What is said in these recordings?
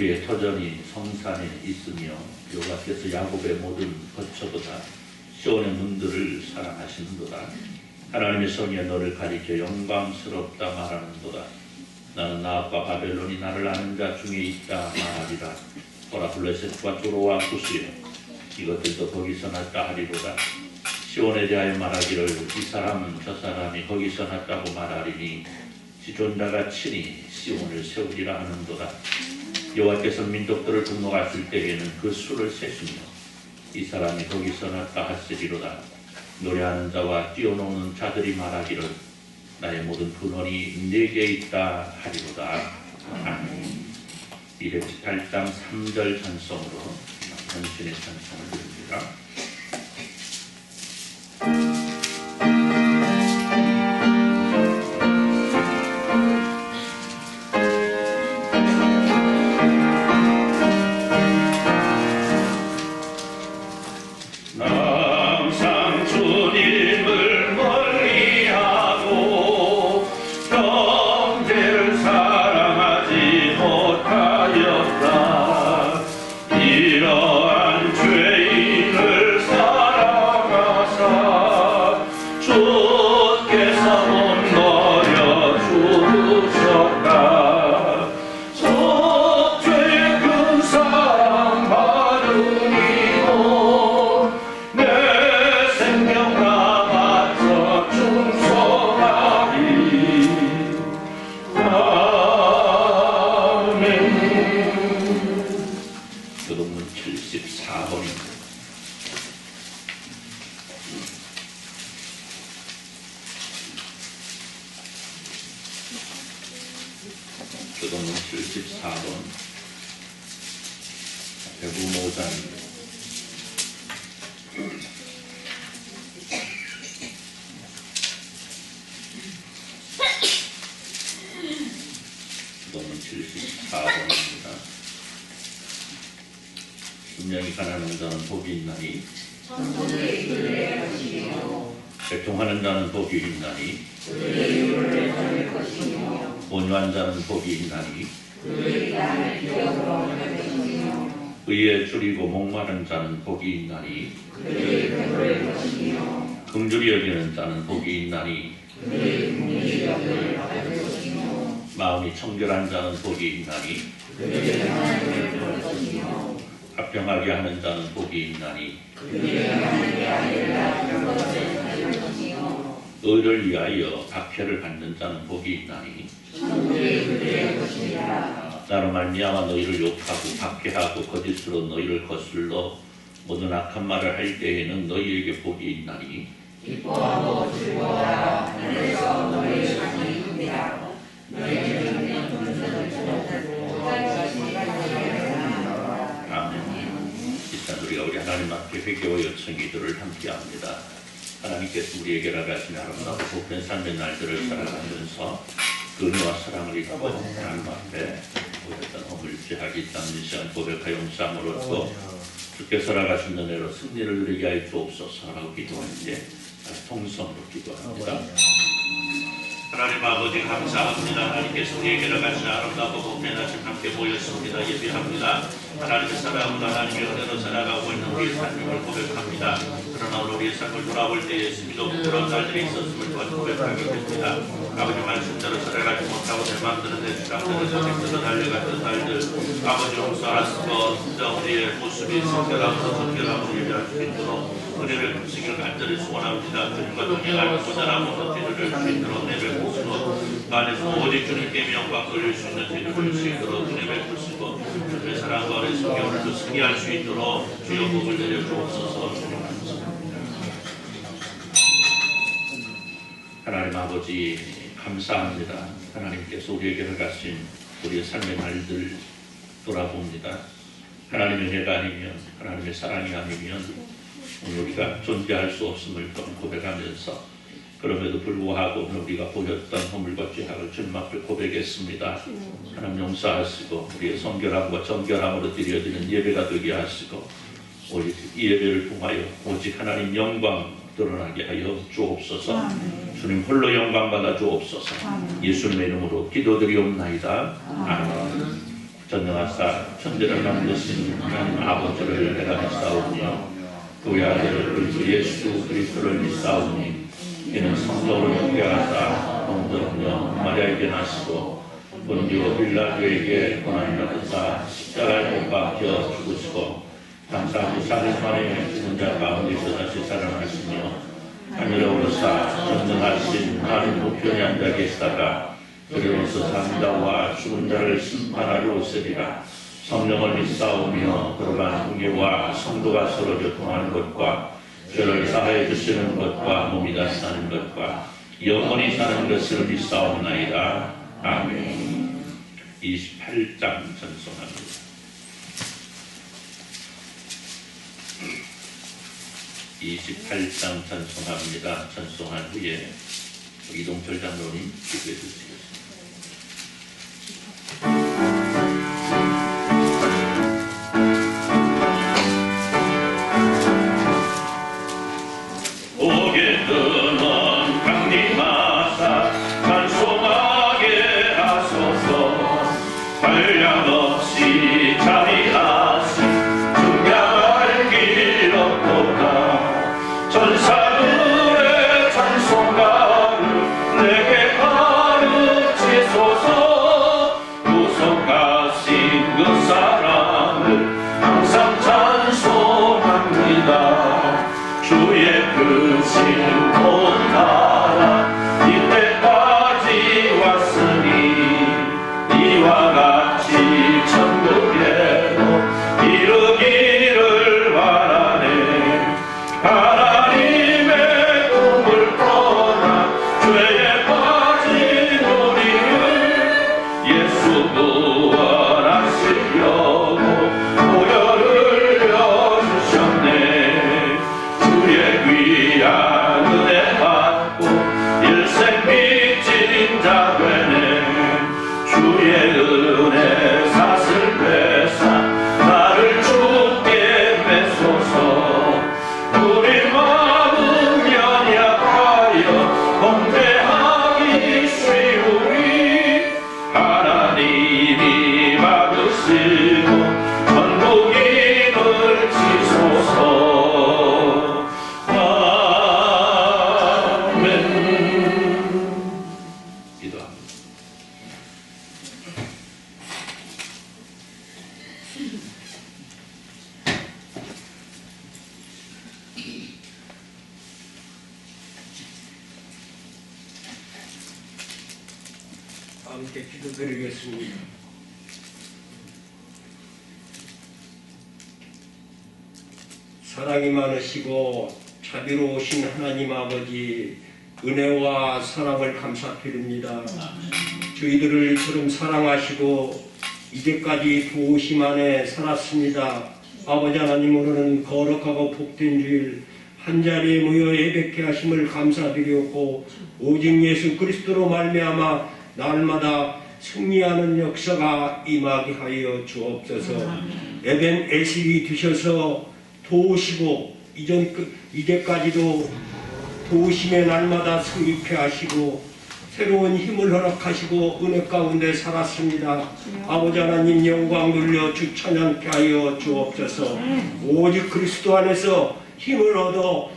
그의 터전이 성산에 있으며 여호와께서 야곱의 모든 거처보다 시온의 문들을 사랑하시는도다. 하나님의 성에 너를 가리켜 영광스럽다 말하는도다. 나는 나합과 바벨론이 나를 아는 자 중에 있다 말하리라. 보라, 블레셋과 조로와 구스여 이것들도 거기서 났다 하리로다. 시온에 대하여 말하기를 이 사람은 저 사람이 거기서 났다고 말하리니 지존자가 친히 시온을 세우리라 하는도다. 여호와께서 민족들을 분노하실 때에는 그 수를 세시며 이 사람이 거기서 났다 하시리로다. 노래하는 자와 뛰어노는 자들이 말하기를 나의 모든 근원이 내게 있다 하리로다. 아멘. 218장 3절 찬송으로 헌신의 찬송을 드립니다. 교동문 74번 대구모산 교동문 74번입니다. 분명히 가난한 자는 복이 있나니 애통하는 자는 복이 있나니 온유한 자는 복이 있나니 의에 줄이고 목마른 자는 복이 있나니 긍휼히 여기는 자는 복이 있나니 마음이 청결한 자는 복이 있나니 합평하게 하는 자는 복이 있나니 의를 위하여 박해를 받는 자는 복이 있나니 나로 말미암아 너희를 욕하고 박해하고 거짓으로 너희를 거슬러 모든 악한 말을 할 때에는 너희에게 복이 있나니 기뻐하고 즐거워하라. 하늘에서 너희의 상이 큽니다. 너희는 분수를 찾고 아멘. 일단 우리 하나님 앞에 회개와 요청 기도를 함께합니다. 하나님께서 우리에게 나가신 아름다운 복된 삶의 날들을 살아가면서 그 은혜와 사랑을 입고 하나님 앞에 보였던 허물 죄악이 있다는 시간 고백하여 용서함으로써 주께서 나가신 은혜로 승리를 누리게 하여 주옵소서라고 기도할 때 통성으로 기도합니다. 하나님 아버지 감사합니다. 하나님께서 우리에게 나가신 아름다운 복된 아침 함께 모였습니다. 예배합니다. 하나님의 사랑으로 하나님의 은혜로 살아가고 있는 우리의 삶을 고백합니다. 그러나 오늘 우리의 삶을 돌아볼 때에 스미도 부끄러운 날들이 있었음을 또한 고백하게 됩니다. 아버지 말씀대로 살아가지 못하고 내 마음대로 내 주장대로 선택대로 달려갔던 날들 아버지 용서하시고 진짜 우리의 모습이 성결함으로 정결함으로 예배할 수 있도록 은혜를 베푸시길 간절히 소원합니다. 주님과 동행할 모자람으로 뒤를 수 있도록 은혜 베푸시고 그 안에서 오직 주님께 영광 돌릴 수 있는 뒤를 줄 수 있도록 은혜 베푸시고 주님의 사랑과 은혜 속에 오늘도 승리할 수 있도록 주여 복을 내려주옵소서. 주님 하나님 아버지 감사합니다. 하나님께서 우리에게 허가하신 우리의 삶의 날들 돌아봅니다. 하나님의 은혜가 아니면 하나님의 사랑이 아니면 우리가 존재할 수 없음을 또한 고백하면서 그럼에도 불구하고 우리가 보였던 허물과 죄악을 주님 앞에 고백했습니다. 하나님 용서하시고 우리의 성결함과 정결함으로 드려지는 예배가 되게 하시고 오직 이 예배를 통하여 오직 하나님 영광 드러나게 하여 주옵소서. 주님 홀로 영광 받아 주옵소서. 예수님의 이름으로 기도드리옵나이다. 아멘. 전능하사 천지를 만드신 하나님 아버지를 내가 믿사오며 그의 아들 그 예수 그리스도를 믿사오니 이는 성령으로 영계하사 동정녀 마리아에게 나시고 본디오 빌라도에게 고난받으사 십자가에 못 박혀 죽으시고 장사 4일 만에 죽은 자 가운데서 다시 살아나시며 하늘에 오르사 전능하신 하나님 우편에 앉아 계시다가 그리로서 사는 자와 죽은 자를 심판하러 오시리라. 성령을 믿사오며 그러한 공예와 성도가 서로 교통하는 것과 죄를 사하여 주시는 것과 몸이 다시 사는 것과 영원히 사는 것을 믿사옵나이다. 아멘. 28장 전송합니다. 전송합니다. 전송한 후에 이동철 장로님 기도해 주시겠습니다. 함께 기도드리겠습니다. 사랑이 많으시고 자비로우신 하나님 아버지, 은혜와 사랑을 감사드립니다. 저희들을 이처럼 사랑하시고 이제까지 도우심 안에 살았습니다. 아버지 하나님, 오늘은 거룩하고 복된 주일 한자리에 모여 예배케 하심을 감사드리옵고 오직 예수 그리스도로 말미암아 날마다 승리하는 역사가 임하게 하여 주옵소서. 에벤 에실이 되셔서 도우시고 이제까지도 도우심의 날마다 승리케 하시고 새로운 힘을 허락하시고 은혜 가운데 살았습니다. 아버지 하나님, 영광 돌려 주 찬양케 하여 주옵소서. 오직 그리스도 안에서 힘을 얻어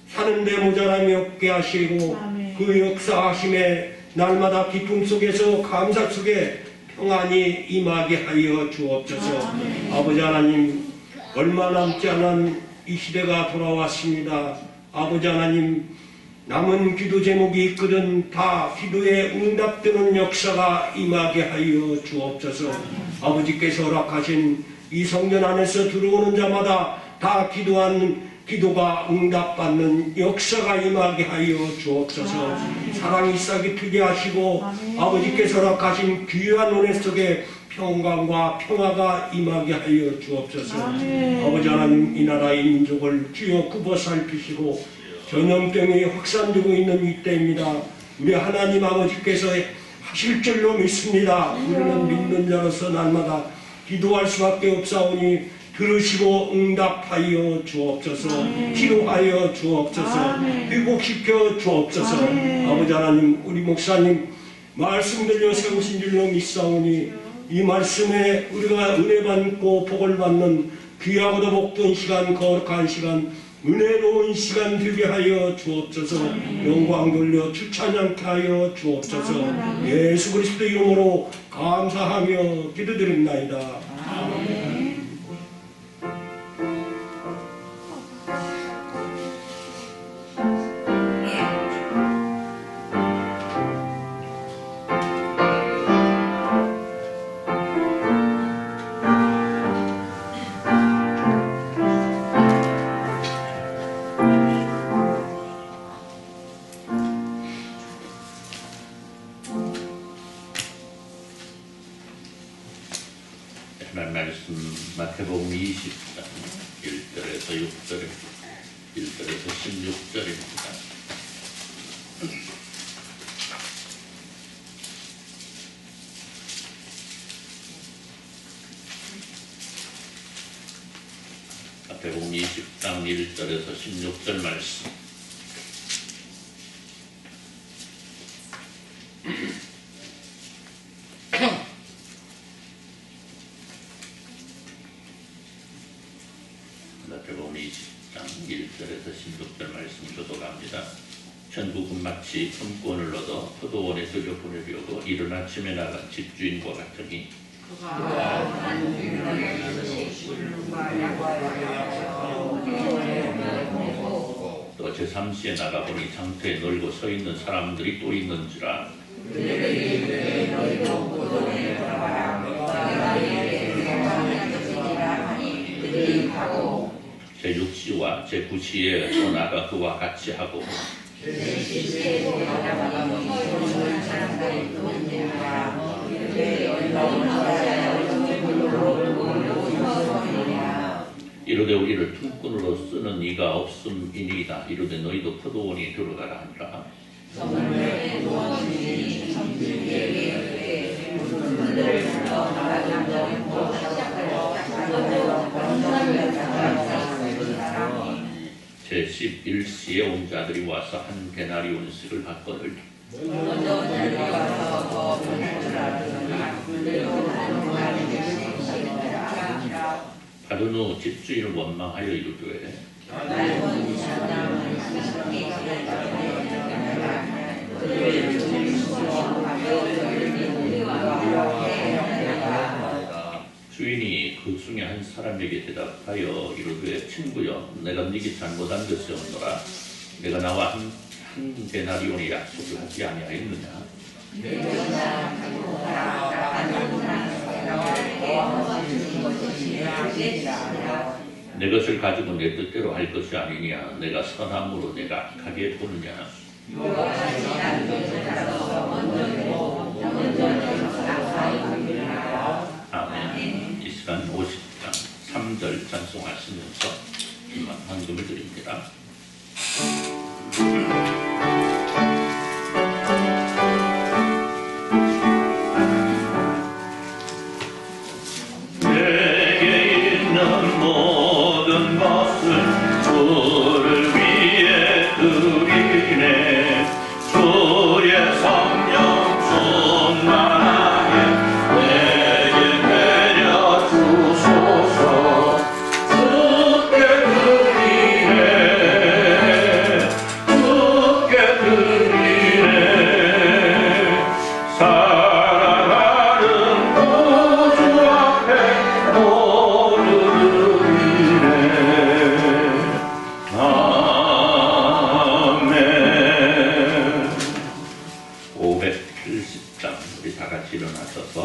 사는데 모자람이 없게 하시고 그 역사하심에 날마다 기쁨 속에서 감사 속에 평안이 임하게 하여 주옵소서. 아버지 하나님, 얼마 남지 않은 이 시대가 돌아왔습니다. 아버지 하나님, 남은 기도 제목이 있거든 다 기도에 응답되는 역사가 임하게 하여 주옵소서. 아버지께서 허락하신 이 성전 안에서 들어오는 자마다 다 기도한 기도가 응답받는 역사가 임하게 하여 주옵소서. 사랑이 싹이 트게 하시고 아버지께서 허락하신 귀한 은혜 속에 평강과 평화가 임하게 하여 주옵소서. 아버지 하나님, 이 나라의 민족을 주여 굽어 살피시고 전염병이 확산되고 있는 이때입니다. 우리 하나님 아버지께서 하실 줄로 믿습니다. 우리는 믿는 자로서 날마다 기도할 수밖에 없사오니 들으시고 응답하여 주옵소서. 치료하여 주옵소서. 회복시켜 주옵소서. 아버지 하나님, 우리 목사님 말씀 들려 세우신 줄로 믿사오니 이 말씀에 우리가 은혜 받고 복을 받는 귀하고도 복된 시간, 거룩한 시간, 은혜로운 시간 되게 하여 주옵소서. 영광 돌려 주찬양케 하여 주옵소서. 예수 그리스도 이름으로 감사하며 기도드립나이다. 하나님 말씀 마태복음 20장 1절에서 6절입니다. 1절에서 16절입니다. 마태복음 20장 1절에서 16절 말씀. 마태복음 20장 1절에서 16절 말씀 교독합니다. 천국은 마치 품권을 얻어 포도원에 들여 보내려고 이른 아침에 나간 집주인과 같으니 또 제3시에 나가보니 장터에 놀고 서 있는 사람들이 또 있는지라. 제6시와 제9시에 또 나가 그와 같이 하고 이르되 우리를 품꾼으로 쓰는 이가 없음이니이다. 이르되 너희도 포도원에 들어가라 하니라. 제11시에 온 자들이 와서 한 데나리온씩을 받거늘 받은 후 집주인을 원망하여 이르되 주인이 그 중에 한 사람에게 대답하여 이르되 친구여, 내가 네게 잘못한 것이 없노라. 내가 나와 한 데나리온의 약속을 하지 아니하였느냐? 내 것을 가지고 내 뜻대로 할 것이 아니냐? 내가 선함으로 내가 악하게 보느냐? 아멘. 이 시간 50장 3절 찬송하시면서 이만 헌금을 드립니다. 내게 있는 모든 것을 주를 위해 드리네. 주의 성령 충만하게 내게 내려 주소서. 주께 드리네, 주께 드리네. 사랑하는 구주 앞에 모두 드리네. 아멘. 580장 우리 다 같이 일어나셔서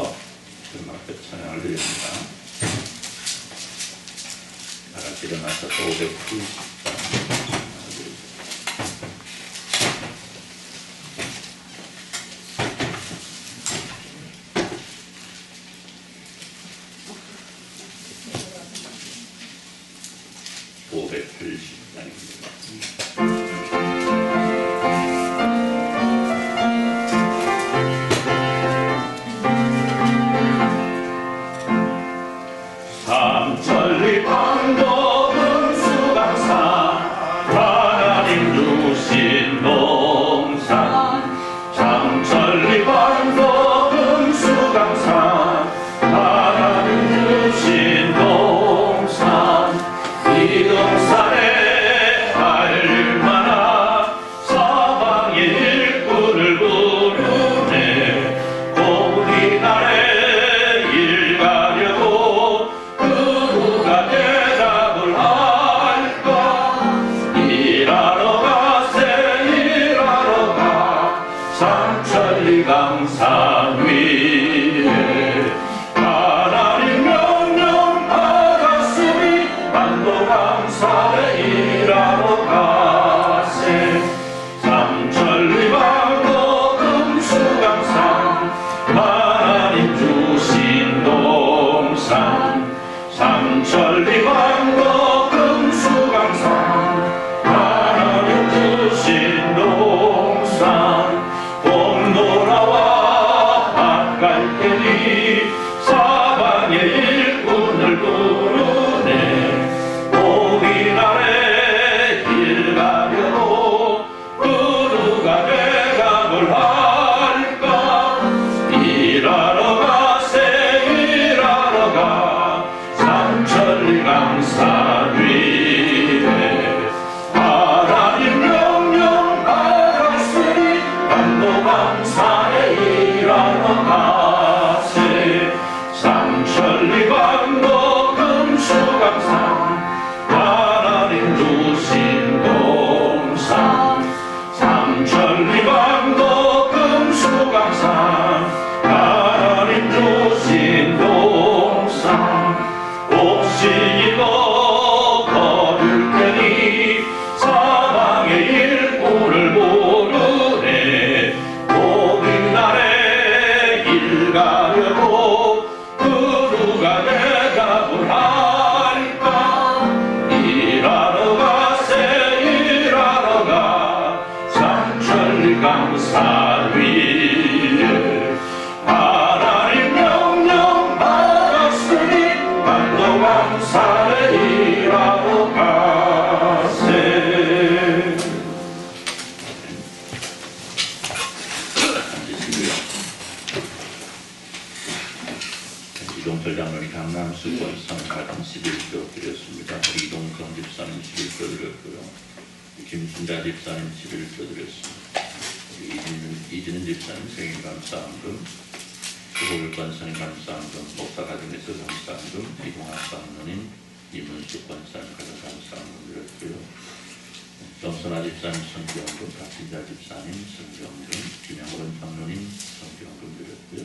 주님 앞에 찬양을 드립니다. 다 같이 일어나셔서 580장 삼천리 방법은 수강산 하나님 주신 동산. 삼천리 방법은 수강산 사방의 일꾼을 부르네. 오긴 아래 길 가려고 그 누가 대답을 할까. 일하러 가세 일하러 가 삼천리 강산 위에 하나님 명령 받았으니 강도강산에 일하러 가세. 삼천리 강도 금수강산 하나님 주신 동산. 삼천리 강도 금수강산 하나님 주신 동산. 혹시 이거 거둘 테니 사방의 일꾼을 모르네. 오긴 날에 길 가려고 그 누가 대답을 할까. 일하러 가세 일하러 가 삼천리 강산 위에 하나님 명령 받았으니 강도강산에 일하러 가세. 이동철 장로님 강남수 권상 가정 11조 드렸습니다. 이동성 집사님 11조 드렸고요. 김순자 집사님 11조 드렸습니다. 이진은 집사님 생일 감사함금, 수고일 권사님 감사함금, 목사 가정에서 감사함금, 이동학 장로님, 이문수 권사님 가정 감사함금 드렸고요. 정선아 집사님 성경금, 박진자 집사님 성경금, 김영원 장로님 성경금 드렸고요.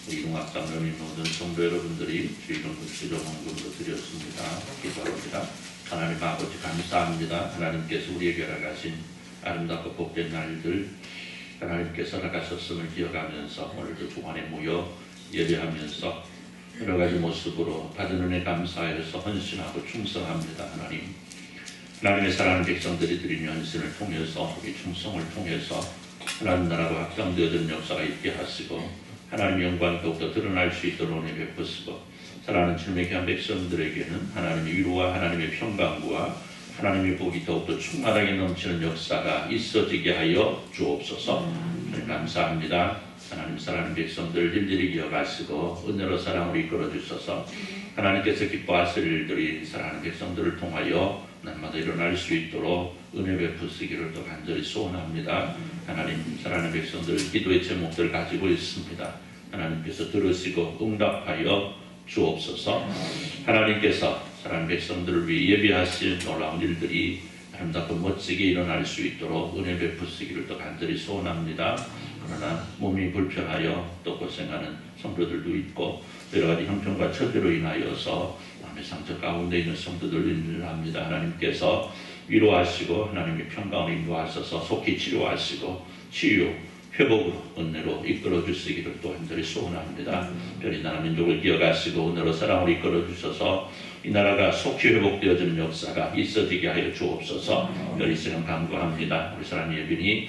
이동학 장로님 모든 성도 여러분들이 주의동금 수조헌금으로 드렸습니다. 기도합니다. 하나님 아버지 감사합니다. 하나님께서 우리에게 허락하신 아름답고 복된 날들 하나님께서 허락하셨음을 기억하면서 오늘도 주관에 모여 예배하면서 여러 가지 모습으로 받은 은혜 감사해서 헌신하고 충성합니다. 하나님의 사랑하는 백성들이 드린 헌신을 통해서 우리 충성을 통해서 하나님 나라가 확장되어진 역사가 있게 하시고 하나님의 영광 더욱더 드러날 수 있도록 은혜 베푸시고 사랑하는 질매기한 백성들에게는 하나님의 위로와 하나님의 평강과 하나님의 복이 더욱더 충만하게 넘치는 역사가 있어지게 하여 주옵소서. 감사합니다. 하나님 사랑하는 백성들 일일이 기억하시고 은혜로 사랑으로 이끌어 주셔서 하나님께서 기뻐하실 일들이 사랑하는 백성들을 통하여 날마다 일어날 수 있도록 은혜 베푸시기를 또 간절히 소원합니다. 하나님 사랑하는 백성들 기도의 제목들 가지고 있습니다. 하나님께서 들으시고 응답하여 주옵소서. 하나님께서 사랑하는 백성들을 위해 예비하신 놀라운 일들이 아름답고 멋지게 일어날 수 있도록 은혜 베푸시기를 또 간절히 소원합니다. 그러나 몸이 불편하여 또 고생하는 성도들도 있고 여러 가지 형편과 처지로 인하여서 마음의 상처 가운데 있는 성도들을 인도합니다. 하나님께서 위로하시고 하나님의 평강을 인도하셔서 속히 치료하시고 치유, 회복으로 은혜로 이끌어 주시기를 또 간절히 소원합니다. 별이 나라 민족을 기억하시고 은혜로 사랑으로 이끌어 주셔서 이 나라가 속히 회복되어지는 역사가 있어지게 하여 주옵소서. 별이 시간 간구합니다. 우리 사랑 예빈이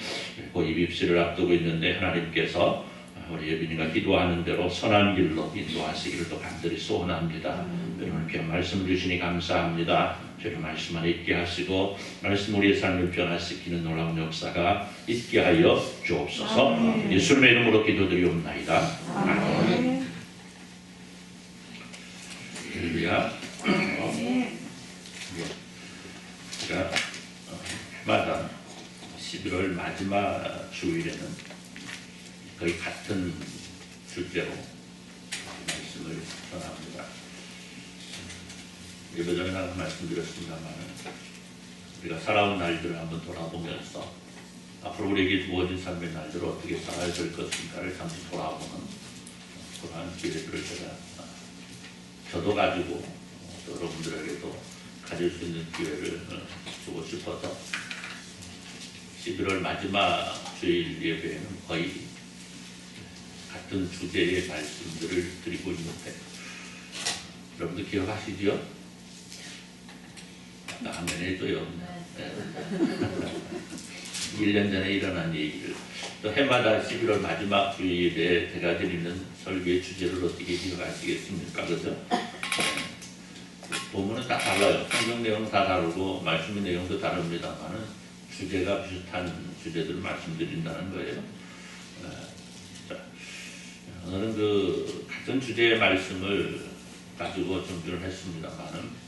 곧 입입시를 앞두고 있는데 하나님께서 우리 예빈이가 기도하는 대로 선한 길로 인도하시기를 또 간절히 소원합니다. 여러분 귀한 말씀 주시니 감사합니다. 저희 말씀 안에 있게 하시고 말씀 우리의 삶을 변화시키는 놀라운 역사가 있게 하여 주옵소서. 예수님의 이름으로 기도드리옵나이다. 아멘. 할렐루야. 제가 해마다 11월 마지막 주일에는 거의 같은 주제로 말씀을 전합니다. 예배 전에 항상 말씀드렸습니다만 우리가 살아온 날들을 한번 돌아보면서 앞으로 우리에게 주어진 삶의 날들을 어떻게 살아야 될 것인가를 잠시 돌아보는 그러한 기회들을 제가 저도 가지고 또 여러분들에게도 가질 수 있는 기회를 주고 싶어서 11월 마지막 주일 예배에는 거의 같은 주제의 말씀들을 드리고 있는데 여러분들 기억하시죠? 아멘 해줘요. 네. 1년 전에 일어난 얘기를 또 해마다 11월 마지막 주일에 제가 드리는 설교의 주제를 어떻게 기억하시겠습니까? 그죠? 본문은 다 달라요. 성경 내용은 다 다르고 말씀의 내용도 다릅니다만은 주제가 비슷한 주제들을 말씀드린다는 거예요. 자, 오늘은 그 같은 주제의 말씀을 가지고 준비를 했습니다만은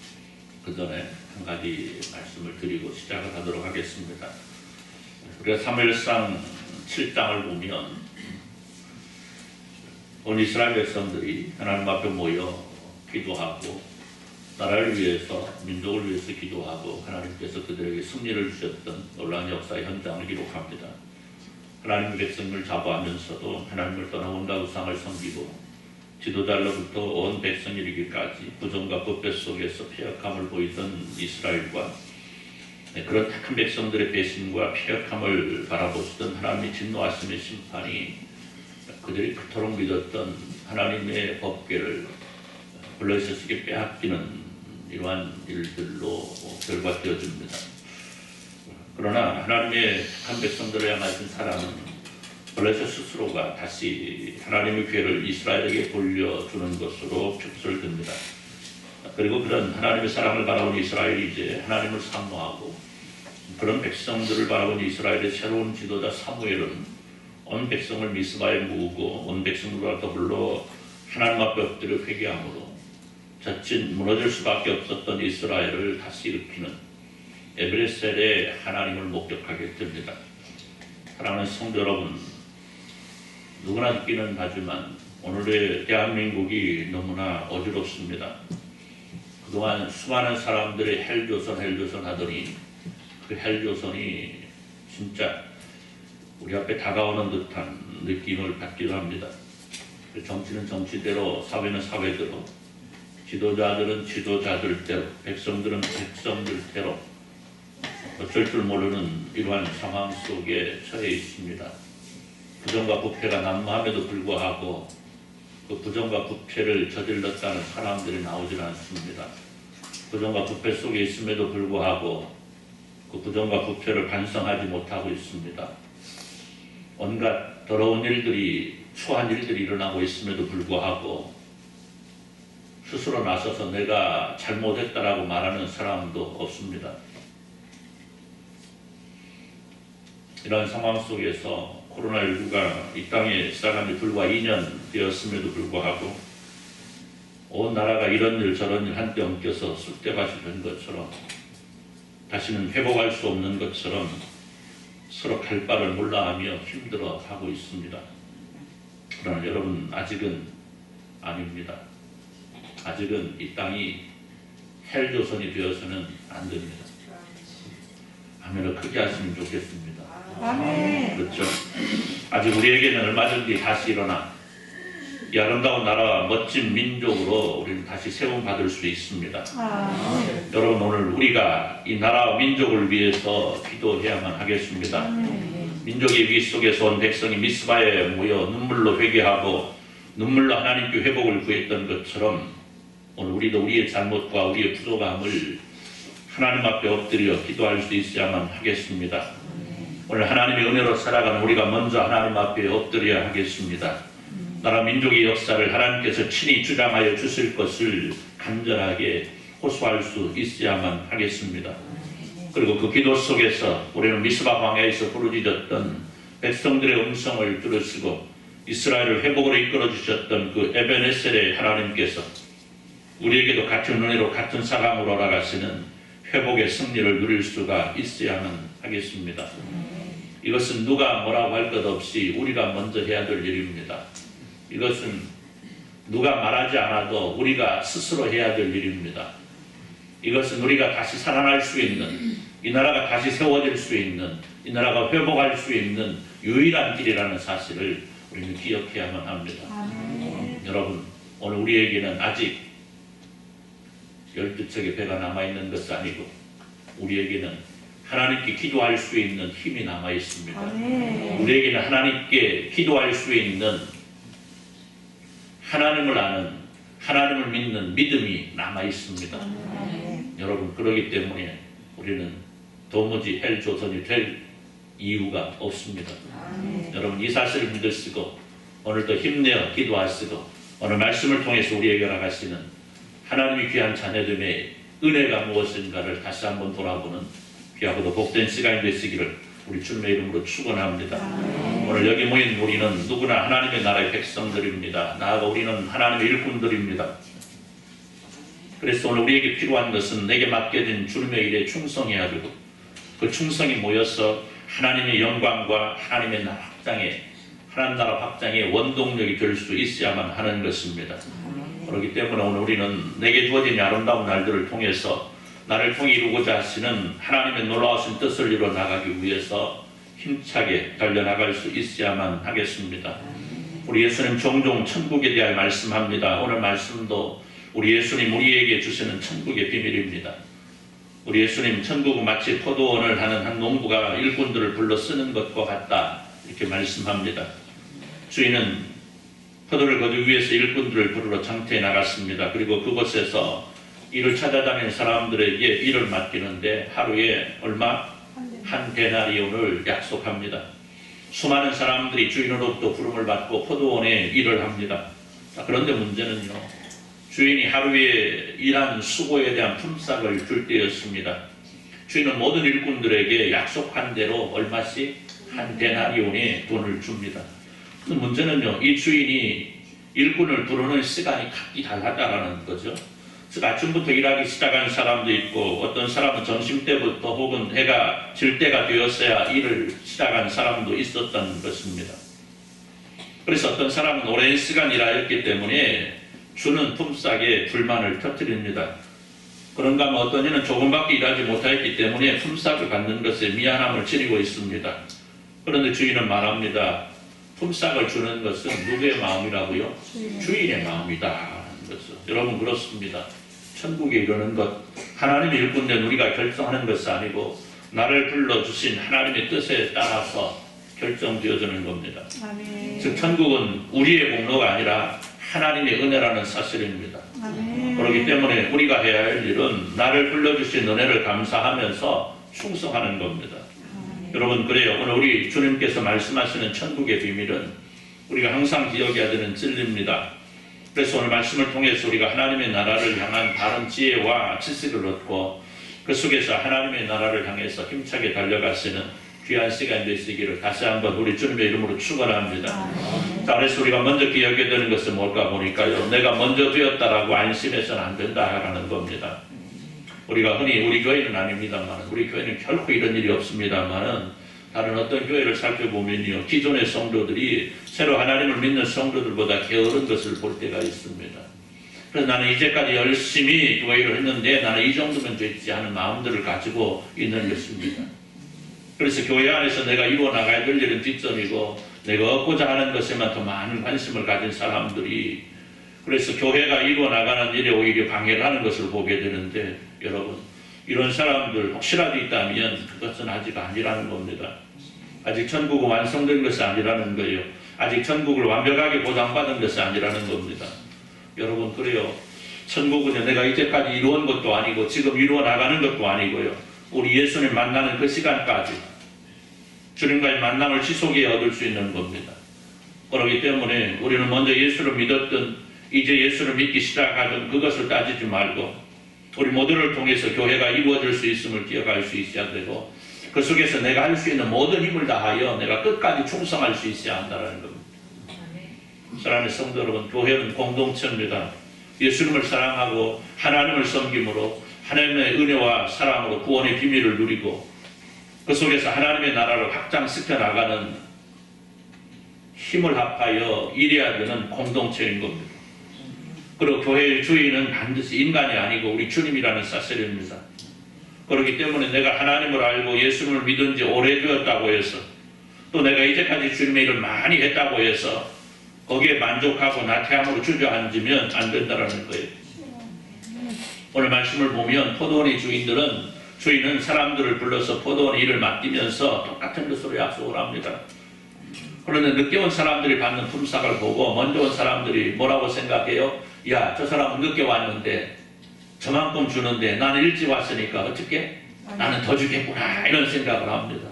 그 전에 한 가지 말씀을 드리고 시작을 하도록 하겠습니다. 우리가 사무엘상 7장을 보면 온 이스라엘 백성들이 하나님 앞에 모여 기도하고 나라를 위해서 민족을 위해서 기도하고 하나님께서 그들에게 승리를 주셨던 놀라운 역사의 현장을 기록합니다. 하나님의 백성을 자부하면서도 하나님을 떠나 온갖 우상을 섬기고 지도자로부터 온 백성이 이르기까지 부정과 법배 속에서 폐역함을 보이던 이스라엘과 그런 착한 백성들의 배신과 폐역함을 바라보시던 하나님의 진노하심의 심판이 그들이 그토록 믿었던 하나님의 법궤를 블레셋에게 빼앗기는 이러한 일들로 결과되어집니다. 그러나 하나님의 착한 백성들을 향하신 사랑은 블레셋 스스로가 다시 하나님의 궤를 이스라엘에게 돌려주는 것으로 축설됩니다. 그리고 그런 하나님의 사랑을 바라본 이스라엘이 이제 하나님을 사모하고 그런 백성들을 바라본 이스라엘의 새로운 지도자 사무엘은 온 백성을 미스바에 모으고 온 백성들과 더불어 하나님 앞에 엎드려 회개함으로 자칫 무너질 수밖에 없었던 이스라엘을 다시 일으키는 에베레셀의 하나님을 목격하게 됩니다. 사랑하는 성도 여러분, 누구나 느끼는 바지만 오늘의 대한민국이 너무나 어지럽습니다. 그동안 수많은 사람들이 헬조선 하더니 그 헬조선이 진짜 우리 앞에 다가오는 듯한 느낌을 받기도 합니다. 정치는 정치대로, 사회는 사회대로, 지도자들은 지도자들대로, 백성들은 백성들대로 어쩔 줄 모르는 이러한 상황 속에 처해 있습니다. 부정과 부패가 난무함에도 불구하고 그 부정과 부패를 저질렀다는 사람들이 나오질 않습니다. 부정과 부패 속에 있음에도 불구하고 그 부정과 부패를 반성하지 못하고 있습니다. 온갖 더러운 일들이, 추한 일들이 일어나고 있음에도 불구하고 스스로 나서서 내가 잘못했다라고 말하는 사람도 없습니다. 이런 상황 속에서 코로나19가 이 땅에 시작한 지 불과 2년 되었음에도 불구하고 온 나라가 이런 일 저런 일 한때 엉켜서 쑥대밭이 된 것처럼 다시는 회복할 수 없는 것처럼 서로 갈 바를 몰라하며 힘들어하고 있습니다. 그러나 여러분, 아직은 아닙니다. 아직은 이 땅이 헬조선이 되어서는 안 됩니다. 아멘을 크게 하시면 좋겠습니다. 아멘. 그렇죠? 아직 우리에게는 얼마든지 다시 일어나 이 아름다운 나라와 멋진 민족으로 우리는 다시 세움받을 수 있습니다. 여러분, 오늘 우리가 이 나라와 민족을 위해서 기도해야만 하겠습니다. 민족의 위 속에서 온 백성이 미스바에 모여 눈물로 회개하고 눈물로 하나님께 회복을 구했던 것처럼 오늘 우리도 우리의 잘못과 우리의 부족함을 하나님 앞에 엎드려 기도할 수 있어야만 하겠습니다. 오늘 하나님의 은혜로 살아가는 우리가 먼저 하나님 앞에 엎드려야 하겠습니다. 나라 민족의 역사를 하나님께서 친히 주장하여 주실 것을 간절하게 호소할 수 있어야만 하겠습니다. 그리고 그 기도 속에서 우리는 미스바 광야에서 부르짖었던 백성들의 음성을 들으시고 이스라엘을 회복으로 이끌어 주셨던 그 에베네셀의 하나님께서 우리에게도 같은 은혜로 같은 사랑으로 나가시는 회복의 승리를 누릴 수가 있어야만 하겠습니다. 이것은 누가 뭐라고 할 것 없이 우리가 먼저 해야 될 일입니다. 이것은 누가 말하지 않아도 우리가 스스로 해야 될 일입니다. 이것은 우리가 다시 살아날 수 있는, 이 나라가 다시 세워질 수 있는, 이 나라가 회복할 수 있는 유일한 길이라는 사실을 우리는 기억해야만 합니다. 여러분, 오늘 우리에게는 아직 12척의 배가 남아있는 것이 아니고 우리에게는 하나님께 기도할 수 있는 힘이 남아있습니다. 우리에게는 하나님께 기도할 수 있는, 하나님을 아는, 하나님을 믿는 믿음이 남아있습니다. 여러분, 그렇기 때문에 우리는 도무지 헬조선이 될 이유가 없습니다. 여러분 이 사실을 믿으시고 오늘도 힘내어 기도하시고 오늘 말씀을 통해서 우리에게 나가시는 하나님의 귀한 자녀됨의 은혜가 무엇인가를 다시 한번 돌아보는 귀하고도 복된 시간이 되시기를 우리 주님의 이름으로 축원합니다. 오늘 여기 모인 우리는 누구나 하나님의 나라의 백성들입니다. 나아가 우리는 하나님의 일꾼들입니다. 그래서 오늘 우리에게 필요한 것은 내게 맡겨진 주님의 일에 충성해야 되고 그 충성이 모여서 하나님의 영광과 하나님의 나라 확장에 하나님 나라 확장의 원동력이 될 수 있어야만 하는 것입니다. 그렇기 때문에 오늘 우리는 내게 주어진 아름다운 날들을 통해서 나를 통해 이루고자 하시는 하나님의 놀라우신 뜻을 이루어 나가기 위해서 힘차게 달려나갈 수 있어야만 하겠습니다. 우리 예수님 종종 천국에 대하여 말씀합니다. 오늘 말씀도 우리 예수님 우리에게 주시는 천국의 비밀입니다. 우리 예수님 천국은 마치 포도원을 하는 한 농부가 일꾼들을 불러 쓰는 것과 같다 이렇게 말씀합니다. 주인은 포도를 거두기 위해서 일꾼들을 부르러 장터에 나갔습니다. 그리고 그곳에서 일을 찾아다니는 사람들에게 일을 맡기는데 하루에 얼마? 한 데나리온을 약속합니다. 수많은 사람들이 주인으로부터 부름을 받고 포도원에 일을 합니다. 그런데 문제는요, 주인이 하루에 일한 수고에 대한 품삯을 줄 때였습니다. 주인은 모든 일꾼들에게 약속한 대로 얼마씩? 한 데나리온의 돈을 줍니다. 그 문제는요, 이 주인이 일꾼을 부르는 시간이 각기 다르다라는 거죠. 즉 아침부터 일하기 시작한 사람도 있고 어떤 사람은 점심때부터 혹은 해가 질 때가 되었어야 일을 시작한 사람도 있었던 것입니다. 그래서 어떤 사람은 오랜 시간 일하였기 때문에 주는 품삯에 불만을 터뜨립니다. 그런가 하면 어떤 이는 조금밖에 일하지 못하였기 때문에 품삯을 받는 것에 미안함을 지니고 있습니다. 그런데 주인은 말합니다. 품삯을 주는 것은 누구의 마음이라고요? 주인의 마음이다. 여러분 그렇습니다. 천국에 이르는 것, 하나님의 일꾼된 우리가 결정하는 것이 아니고 나를 불러주신 하나님의 뜻에 따라서 결정되어지는 겁니다. 아멘. 즉 천국은 우리의 공로가 아니라 하나님의 은혜라는 사실입니다. 아멘. 그렇기 때문에 우리가 해야 할 일은 나를 불러주신 은혜를 감사하면서 충성하는 겁니다. 아멘. 여러분 그래요. 오늘 우리 주님께서 말씀하시는 천국의 비밀은 우리가 항상 기억해야 되는 진리입니다. 그래서 오늘 말씀을 통해서 우리가 하나님의 나라를 향한 바른 지혜와 지식을 얻고 그 속에서 하나님의 나라를 향해서 힘차게 달려가시는 귀한 시간 되시기를 다시 한번 우리 주님의 이름으로 축원합니다. 자, 그래서 우리가 먼저 기억해야 되는 것은 뭘까 보니까요, 내가 먼저 되었다라고 안심해서는 안 된다라는 겁니다. 우리가 흔히 우리 교회는 아닙니다만 우리 교회는 결코 이런 일이 없습니다만은 다른 어떤 교회를 살펴보면요, 기존의 성도들이 새로 하나님을 믿는 성도들보다 게으른 것을 볼 때가 있습니다. 그래서 나는 이제까지 열심히 교회를 했는데 나는 이 정도면 되지 하는 마음들을 가지고 있는 것입니다. 그래서 교회 안에서 내가 이루어 나가야 될 일은 뒷전이고 내가 얻고자 하는 것에만 더 많은 관심을 가진 사람들이 그래서 교회가 이루어 나가는 일에 오히려 방해를 하는 것을 보게 되는데 여러분 이런 사람들 혹시라도 있다면 그것은 아직 아니라는 겁니다. 아직 천국은 완성된 것이 아니라는 거예요. 아직 천국을 완벽하게 보장받은 것이 아니라는 겁니다. 여러분 그래요. 천국은 내가 이제까지 이루어온 것도 아니고 지금 이루어 나가는 것도 아니고요. 우리 예수님 만나는 그 시간까지 주님과의 만남을 지속해 얻을 수 있는 겁니다. 그렇기 때문에 우리는 먼저 예수를 믿었던 이제 예수를 믿기 시작하던 그것을 따지지 말고 우리 모두를 통해서 교회가 이루어질 수 있음을 기억할 수 있어야 되고 그 속에서 내가 할 수 있는 모든 힘을 다하여 내가 끝까지 충성할 수 있어야 한다는 겁니다. 사랑하는 성도 여러분, 교회는 공동체입니다. 예수님을 사랑하고 하나님을 섬김으로 하나님의 은혜와 사랑으로 구원의 비밀을 누리고 그 속에서 하나님의 나라를 확장시켜 나가는 힘을 합하여 일해야 되는 공동체인 겁니다. 그리고 교회의 주인은 반드시 인간이 아니고 우리 주님이라는 사실입니다. 그렇기 때문에 내가 하나님을 알고 예수님을 믿은 지 오래되었다고 해서 또 내가 이제까지 주님의 일을 많이 했다고 해서 거기에 만족하고 나태함으로 주저앉으면 안 된다는 거예요. 오늘 말씀을 보면 포도원의 주인은 사람들을 불러서 포도원 일을 맡기면서 똑같은 것으로 약속을 합니다. 그런데 늦게 온 사람들이 받는 품삯을 보고 먼저 온 사람들이 뭐라고 생각해요? 야, 저 사람은 늦게 왔는데 저만큼 주는데 나는 일찍 왔으니까 어떻게? 나는 더 주겠구나 이런 생각을 합니다.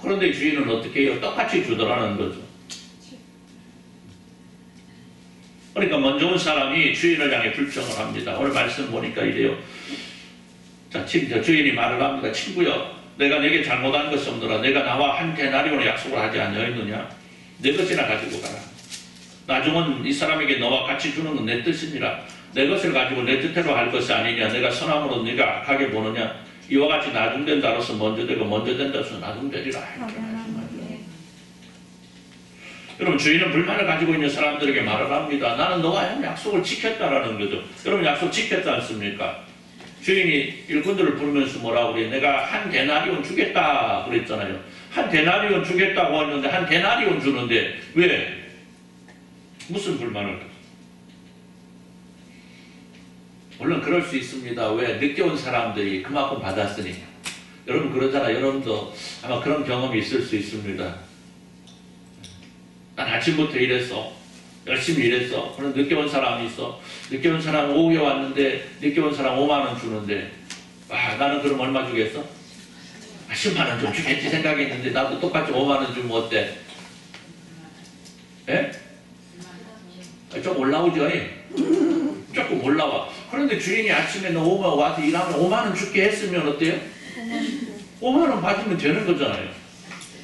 그런데 주인은 어떻게 해요? 똑같이 주더라는 거죠. 그러니까 먼저 온 사람이 주인을 향해 불평을 합니다. 오늘 말씀 보니까 이래요. 자, 주인이 말을 합니다. 친구여, 내가 내게 잘못한 것이 없노라. 내가 나와 한 데나리온의 약속을 하지 않냐였느냐? 내 것이나 가지고 가라. 나중은 이 사람에게 너와 같이 주는 건 내 뜻이니라. 내 것을 가지고 내 뜻대로 할 것이 아니냐? 내가 선함으로 네가 악하게 보느냐? 이와 같이 나중된 자로서 먼저 되고 먼저 된 자로서 나중되리라. 여러분, 주인은 불만을 가지고 있는 사람들에게 말을 합니다. 나는 너와 한 약속을 지켰다라는 거죠. 여러분, 약속 지켰지 않습니까? 주인이 일꾼들을 부르면서 뭐라고 그래요? 내가 한 데나리온 주겠다 그랬잖아요. 한 데나리온 주겠다고 했는데 한 데나리온 주는데 왜? 무슨 불만을 가지고? 물론 그럴 수 있습니다. 왜? 늦게 온 사람들이 그만큼 받았으니까. 여러분 그러잖아요. 여러분도 아마 그런 경험이 있을 수 있습니다. 난 아침부터 일했어. 열심히 일했어. 그럼 늦게 온 사람이 있어. 늦게 온 사람 오후에 왔는데 늦게 온 사람 5만 원 주는데 와, 나는 그럼 얼마 주겠어? 10만 원 좀 주겠지 생각했는데 나도 똑같이 5만 원 주면 어때? 예? 좀 올라오죠? 조금 올라와. 그런데 주인이 아침에 너 5만 원 와서 일하면 5만 원 줄게 했으면 어때요? 5만 원 받으면 되는 거잖아요.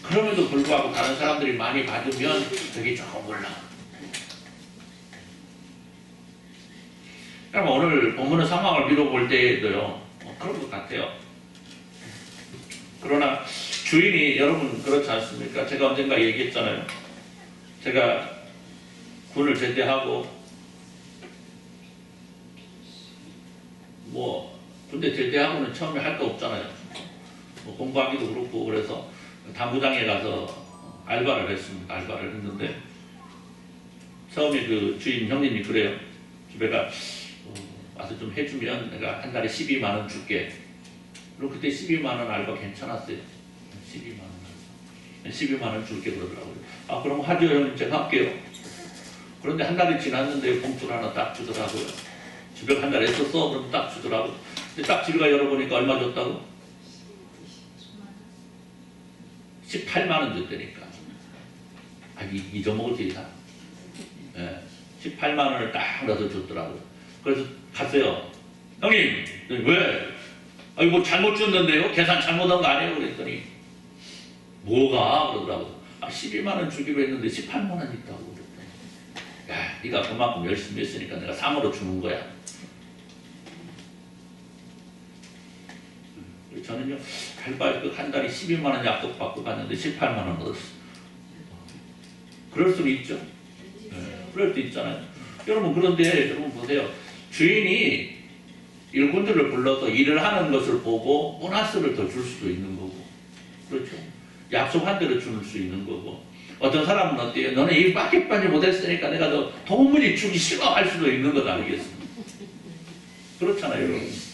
그럼에도 불구하고 다른 사람들이 많이 받으면 여기 조금 올라와. 그러면 오늘 본문의 상황을 미뤄볼 때에도요, 그런 것 같아요. 그러나 주인이, 여러분 그렇지 않습니까? 제가 언젠가 얘기했잖아요. 제가 군을 제대하고 군대 제대하고는 처음에 할 거 없잖아요. 공부하기도 그렇고. 그래서 당구장에 가서 알바를 했습니다. 알바를 했는데 처음에 그 주인 형님이 그래요. 집에가 와서 좀 해주면 내가 한 달에 12만 원 줄게. 그리고 그때 12만 원 알바 괜찮았어요. 12만 원. 12만 원 줄게 그러더라고요. 아, 그럼 하죠 형님, 제가 할게요. 그런데 한 달이 지났는데 봉투를 하나 딱 주더라고요. 집에 한 달 했었어? 그럼 딱 주더라고요. 근데 딱 집에 가 열어보니까 얼마 줬다고? 18만 원 줬다니까. 아, 잊어먹을 수 있나? 예, 18만 원을 딱 넣어서 줬더라고요. 그래서 갔어요. 형님, 왜? 아니, 뭐 잘못 줬는데요? 계산 잘못한 거 아니에요? 그랬더니 뭐가? 그러더라고요. 아, 12만 원 주기로 했는데 18만 원 있다고 그랬더니 야, 네가 그만큼 열심히 했으니까 내가 상으로 주는 거야. 저는요, 알바에서 한 달에 12만 원 약속 받고 갔는데 18만 원 얻었어. 그럴 수는 있죠. 네, 그럴 수 있잖아요. 여러분, 그런데 여러분 보세요. 주인이 일꾼들을 불러서 일을 하는 것을 보고 보너스를 더 줄 수도 있는 거고, 그렇죠. 약속한 대로 줄 수 있는 거고. 어떤 사람은 어때요? 너는 일밖에 못했으니까 내가 너 도무지 주기 싫어 할 수도 있는 것 아니겠습니까? 그렇잖아요, 여러분.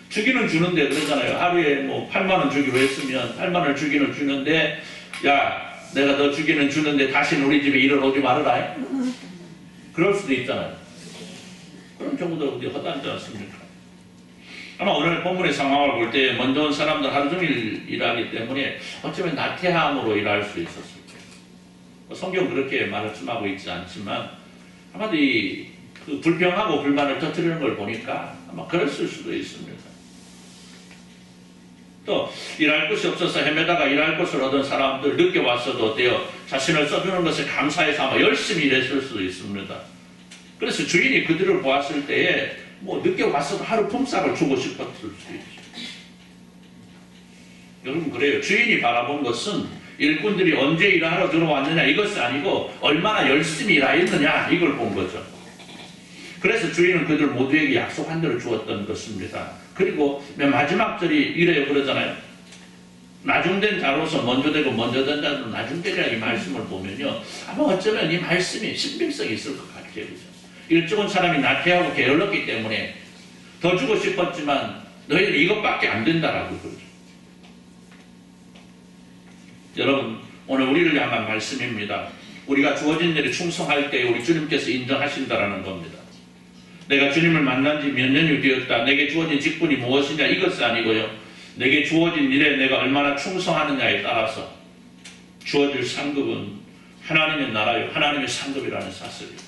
주기는 주는데 그러잖아요. 하루에 뭐 8만 원 주기로 했으면 8만 원 주기는 주는데, 야, 내가 너 주기는 주는데 다시는 우리 집에 일을 오지 말아라. 그럴 수도 있잖아요. 그런 경우도 어디 허다하지 않습니까? 아마 오늘 본문의 상황을 볼 때 먼저 온 사람들 하루 종일 일하기 때문에 어쩌면 나태함으로 일할 수 있었을 거예요. 성경 그렇게 말씀하고 있지 않지만 아마도 그 불평하고 불만을 터뜨리는 걸 보니까 아마 그랬을 수도 있습니다. 또 일할 곳이 없어서 헤매다가 일할 곳을 얻은 사람들 늦게 왔어도 어때요? 자신을 써주는 것에 감사해서 아마 열심히 일했을 수도 있습니다. 그래서 주인이 그들을 보았을 때에 뭐 늦게 왔어도 하루 품삯을 주고 싶었을 수 있죠. 여러분 그래요. 주인이 바라본 것은 일꾼들이 언제 일하러 들어왔느냐 이것이 아니고 얼마나 열심히 일하였느냐 이걸 본 거죠. 그래서 주인은 그들 모두에게 약속한 대로 주었던 것입니다. 그리고 맨 마지막 절이 이래요. 그러잖아요. 나중된 자로서 먼저 되고 먼저 된 자로 나중되리라 이 말씀을 보면요. 아마 어쩌면 이 말씀이 신빙성이 있을 것 같아요. 그죠? 일찍 온 사람이 나태하고 게을렀기 때문에 더 주고 싶었지만 너희는 이것밖에 안 된다라고 그러죠. 여러분 오늘 우리를 향한 말씀입니다. 우리가 주어진 일에 충성할 때 우리 주님께서 인정하신다라는 겁니다. 내가 주님을 만난 지 몇 년이 되었다. 내게 주어진 직분이 무엇이냐 이것이 아니고요. 내게 주어진 일에 내가 얼마나 충성하느냐에 따라서 주어질 상급은 하나님의 나라요, 하나님의 상급이라는 사실이에요.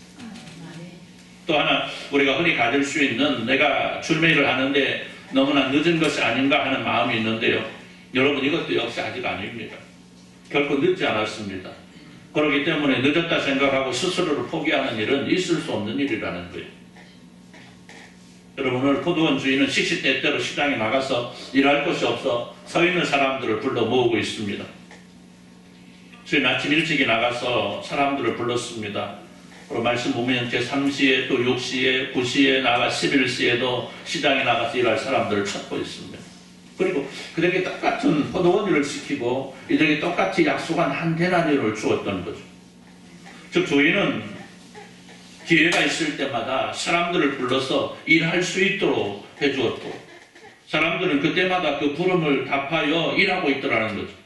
또 하나 우리가 흔히 가질 수 있는, 내가 주님의 일을 하는데 너무나 늦은 것이 아닌가 하는 마음이 있는데요. 여러분, 이것도 역시 아직 아닙니다. 결코 늦지 않았습니다. 그렇기 때문에 늦었다 생각하고 스스로를 포기하는 일은 있을 수 없는 일이라는 거예요. 여러분, 오늘 포도원 주인은 식시때때로 시장에 나가서 일할 곳이 없어 서 있는 사람들을 불러 모으고 있습니다. 주인 아침 일찍이 나가서 사람들을 불렀습니다. 그리고 말씀 보면 제3시에 또 6시에 9시에 나가 11시에도 시장에 나가서 일할 사람들을 찾고 있습니다. 그리고 그들에게 똑같은 포도원 일을 시키고 이들에게 똑같이 약속한 한 데나리온을 주었던 거죠. 즉 주인은 기회가 있을 때마다 사람들을 불러서 일할 수 있도록 해주었고, 사람들은 그때마다 그 부름을 답하여 일하고 있더라는 거죠.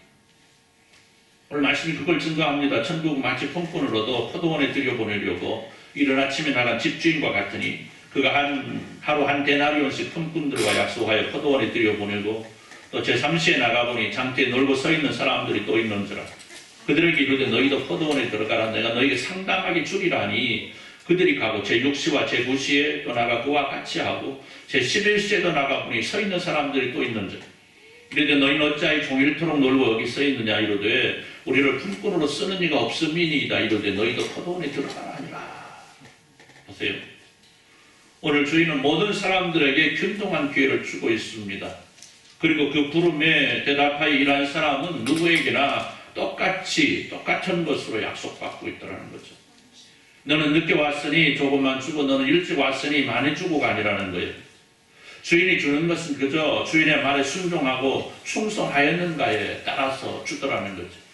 오늘 말씀이 그걸 증거합니다. 천국 마치 품꾼으로도 포도원에 들여보내려고 이른 아침에 나간 집주인과 같으니 그가 하루 한 데나리온씩 품꾼들과 약속하여 포도원에 들여보내고, 또 제3시에 나가보니 장터에 놀고 서 있는 사람들이 또 있는지라. 그들에게 이르되 너희도 포도원에 들어가라. 내가 너희에게 상당하게 주리라니. 그들이 가고 제6시와 제9시에 또 나가 그와 같이 하고 제11시에도 나가보니 서 있는 사람들이 또 있는지라. 이르되 너희는 어찌하여 종일토록 놀고 여기 서 있느냐. 이르되 우리를 품꾼으로 쓰는 이가 없음이니이다. 이르되 너희도 포도원에 들어가라 하니라. 보세요. 오늘 주인은 모든 사람들에게 균등한 기회를 주고 있습니다. 그리고 그 부름에 대답하여 일한 사람은 누구에게나 똑같은 것으로 약속받고 있다는 거죠. 너는 늦게 왔으니 조금만 주고 너는 일찍 왔으니 많이 주고가 아니라는 거예요. 주인이 주는 것은 그저 주인의 말에 순종하고 충성하였는가에 따라서 주더라는 거죠.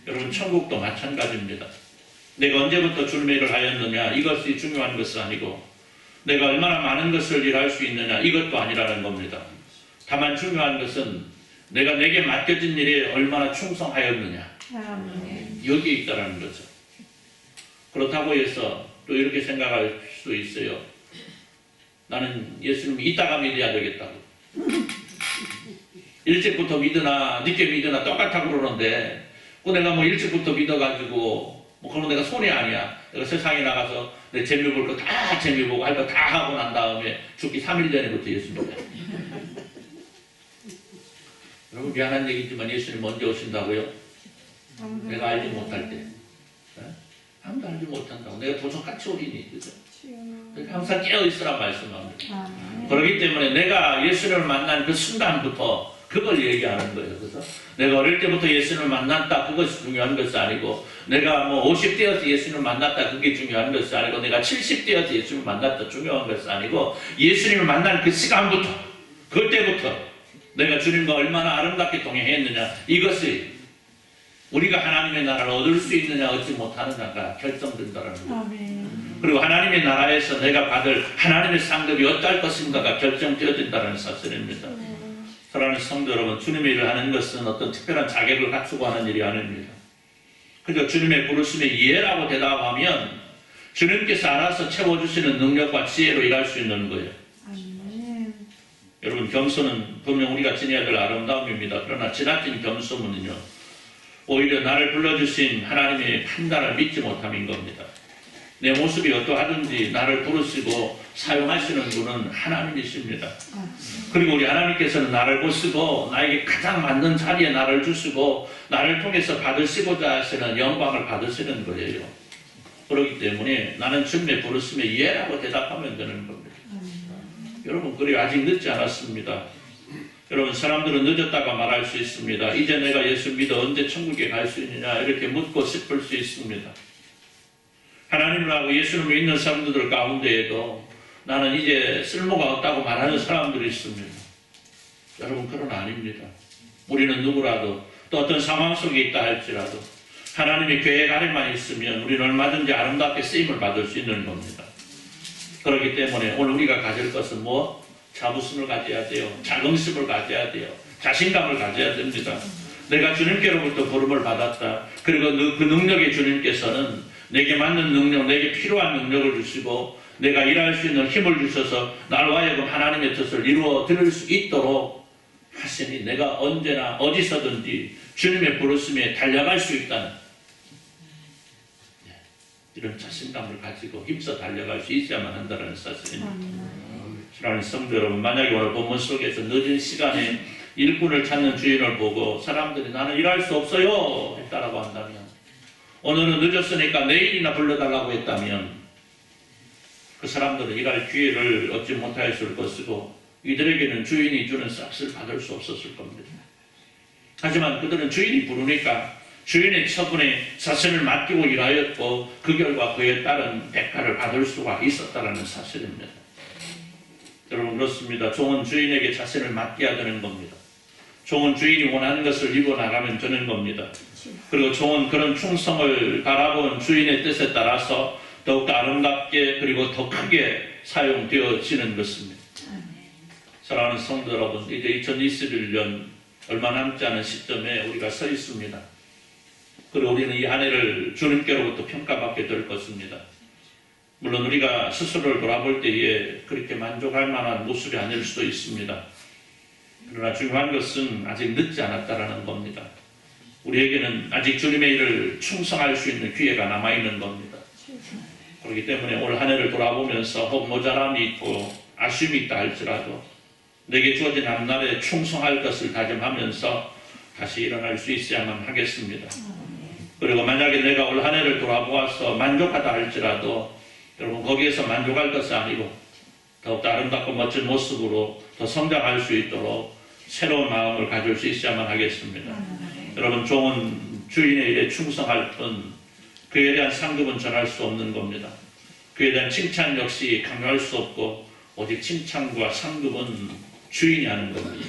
여러분, 천국도 마찬가지입니다. 내가 언제부터 주님의 일을 하였느냐, 이것이 중요한 것은 아니고 내가 얼마나 많은 것을 일할 수 있느냐, 이것도 아니라는 겁니다. 다만 중요한 것은 내가 내게 맡겨진 일에 얼마나 충성하였느냐, 여기에 있다는 거죠. 그렇다고 해서 또 이렇게 생각할 수 있어요. 나는 예수님 이따가 믿어야 되겠다고. 일찍부터 믿으나 늦게 믿으나 똑같다고 그러는데, 내가 뭐 일찍부터 믿어가지고 그러면 내가 손해 아니야. 내가 세상에 나가서 내 재미 볼 거 다 재미 보고 할 거 다 하고 난 다음에 죽기 3일 전에부터 예수 믿어요. 여러분, 미안한 얘기지만 예수님 언제 오신다고요? 내가 알지 못할 때. 아무도 알지 못한다고. 내가 도적같이 오리니. 그죠? 항상 깨어있으라 말씀합니다. 그렇기 때문에 내가 예수님을 만난 그 순간부터 그걸 얘기하는 거예요. 그래서 내가 어릴 때부터 예수님을 만났다, 그것이 중요한 것이 아니고, 내가 뭐 50대여서 예수님을 만났다, 그게 중요한 것이 아니고, 내가 70대여서 예수님을 만났다, 중요한 것이 아니고, 예수님을 만난 그 시간부터, 그때부터 내가 주님과 얼마나 아름답게 동행했느냐, 이것이 우리가 하나님의 나라를 얻을 수 있느냐 얻지 못하느냐가 결정된다는 거예요. 그리고 하나님의 나라에서 내가 받을 하나님의 상급이 어떨 것인가가 결정되어진다는 사실입니다. 사랑하는 성도 여러분, 주님의 일을 하는 것은 어떤 특별한 자격을 갖추고 하는 일이 아닙니다. 그저 주님의 부르심에 예라고 대답하면 주님께서 알아서 채워주시는 능력과 지혜로 일할 수 있는 거예요. 여러분, 겸손은 분명 우리가 지녀야 될 아름다움입니다. 그러나 지나친 겸손은요, 오히려 나를 불러주신 하나님의 판단을 믿지 못함인 겁니다. 내 모습이 어떠하든지 나를 부르시고 사용하시는 분은 하나님이십니다. 그리고 우리 하나님께서는 나를 보시고 나에게 가장 맞는 자리에 나를 주시고 나를 통해서 받으시고자 하시는 영광을 받으시는 거예요. 그렇기 때문에 나는 주님의 부르심에 예라고 대답하면 되는 겁니다. 여러분, 그리 아직 늦지 않았습니다. 여러분, 사람들은 늦었다가 말할 수 있습니다. 이제 내가 예수 믿어 언제 천국에 갈 수 있느냐, 이렇게 묻고 싶을 수 있습니다. 하나님을 하고 예수를 믿는 사람들 가운데에도 나는 이제 쓸모가 없다고 말하는 사람들이 있습니다. 여러분, 그건 아닙니다. 우리는 누구라도 또 어떤 상황 속에 있다 할지라도 하나님의 계획 아래만 있으면 우리는 얼마든지 아름답게 쓰임을 받을 수 있는 겁니다. 그렇기 때문에 오늘 우리가 가질 것은 뭐? 자부심을 가져야 돼요. 자긍심을 가져야 돼요. 자신감을 가져야 됩니다. 내가 주님께로부터 부름을 받았다. 그리고 그 능력의 주님께서는 내게 맞는 능력, 내게 필요한 능력을 주시고 내가 일할 수 있는 힘을 주셔서 나로 하여금 하나님의 뜻을 이루어 드릴 수 있도록 하시니 내가 언제나 어디서든지 주님의 부르심에 달려갈 수 있다는 이런 자신감을 가지고 힘써 달려갈 수 있어야만 한다는 사실입니다. 사랑하는 성도 여러분, 만약에 오늘 본문 속에서 늦은 시간에 일꾼을 찾는 주인을 보고 사람들이 나는 일할 수 없어요 했다라고 한다면, 오늘은 늦었으니까 내일이나 불러달라고 했다면 그 사람들은 일할 기회를 얻지 못하였을 것이고 이들에게는 주인이 주는 싹을 받을 수 없었을 겁니다. 하지만 그들은 주인이 부르니까 주인의 처분에 자신을 맡기고 일하였고 그 결과 그에 따른 대가를 받을 수가 있었다는 사실입니다. 여러분, 그렇습니다. 종은 주인에게 자신을 맡겨야 되는 겁니다. 종은 주인이 원하는 것을 이루어 나가면 되는 겁니다. 그리고 종은 그런 충성을 바라본 주인의 뜻에 따라서 더욱 아름답게 그리고 더 크게 사용되어지는 것입니다. 사랑하는 성도 여러분, 이제 2021년 얼마 남지 않은 시점에 우리가 서 있습니다. 그리고 우리는 이 한 해를 주님께로부터 평가받게 될 것입니다. 물론 우리가 스스로를 돌아볼 때에 그렇게 만족할 만한 모습이 아닐 수도 있습니다. 그러나 중요한 것은 아직 늦지 않았다는 겁니다. 우리에게는 아직 주님의 일을 충성할 수 있는 기회가 남아있는 겁니다. 그렇기 때문에 올 한 해를 돌아보면서 혹 모자람이 있고 아쉬움이 있다 할지라도 내게 주어진 앞날에 충성할 것을 다짐하면서 다시 일어날 수 있어야만 하겠습니다. 그리고 만약에 내가 올 한 해를 돌아보아서 만족하다 할지라도 여러분, 거기에서 만족할 것이 아니고 더욱 아름답고 멋진 모습으로 더 성장할 수 있도록 새로운 마음을 가질 수 있어야만 하겠습니다. 여러분, 종은 주인의 일에 충성할 뿐 그에 대한 상급은 전할 수 없는 겁니다. 그에 대한 칭찬 역시 강요할 수 없고 오직 칭찬과 상급은 주인이 하는 겁니다.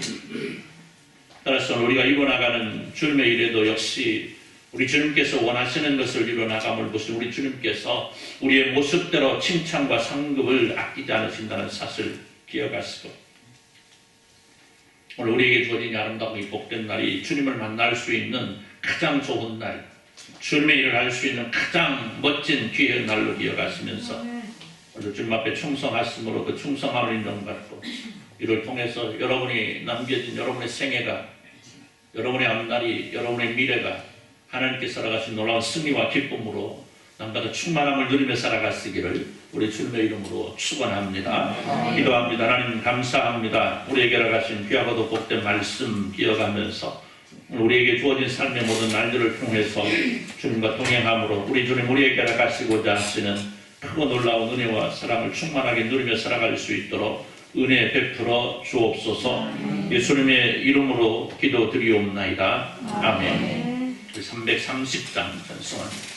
따라서 우리가 이뤄나가는 주님의 일에도 역시 우리 주님께서 원하시는 것을 이뤄나감을 보신 우리 주님께서 우리의 모습대로 칭찬과 상급을 아끼지 않으신다는 사실을 기억하시고, 오늘 우리에게 주어진 아름답고 복된 날이 주님을 만날 수 있는 가장 좋은 날, 주님의 일을 할 수 있는 가장 멋진 기회의 날로 기억하시면서 오늘 주님 앞에 충성하심으로 그 충성함을 인정받고 이를 통해서 여러분이 남겨진 여러분의 생애가, 여러분의 앞날이, 여러분의 미래가 하나님께서 살아가신 놀라운 승리와 기쁨으로 남보다 충만함을 누리며 살아가시기를 우리 주님의 이름으로 축원합니다. 기도합니다. 하나님 감사합니다. 우리에게 허락하신 귀하고도 복된 말씀 기억하면서 우리에게 주어진 삶의 모든 날들을 통해서 주님과 동행함으로 우리 주님 우리에게 허락하시고자 하시는 크고 놀라운 은혜와 사랑을 충만하게 누리며 살아갈 수 있도록 은혜 베풀어 주옵소서. 예수님의 이름으로 기도드리옵나이다. 아멘. 330장 찬송합니다.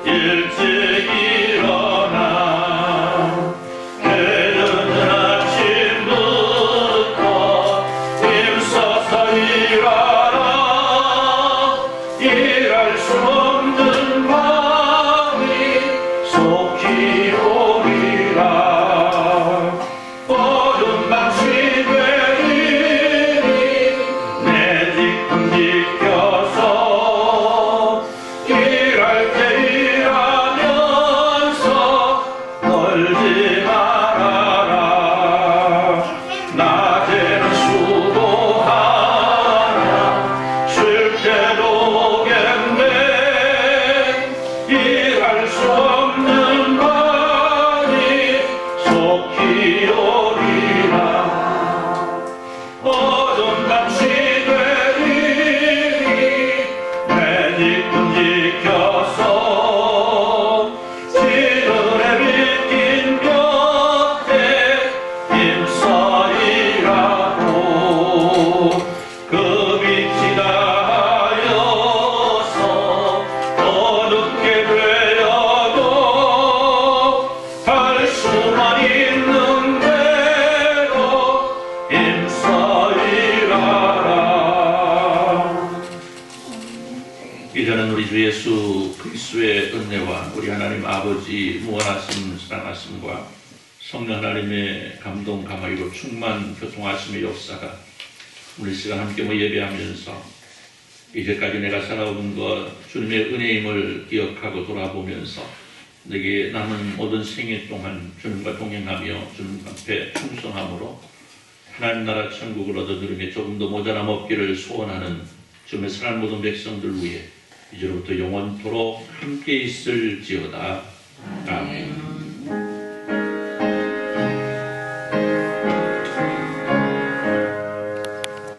일찍 일어나 예수 그리스도의 은혜와 우리 하나님 아버지 무한하심 사랑하심과 성령 하나님의 감동 감화로 충만 교통하심의 역사가 오늘 시간 함께 예배하면서 이제까지 내가 살아온 것 주님의 은혜임을 기억하고 돌아보면서 내게 남은 모든 생애 동안 주님과 동행하며 주님 앞에 충성함으로 하나님 나라 천국을 얻어들음에 조금 더 모자람 없기를 소원하는 주님의 사랑하는 모든 백성들 위해 이제로부터 영원토록 함께 있을지어다. 아멘.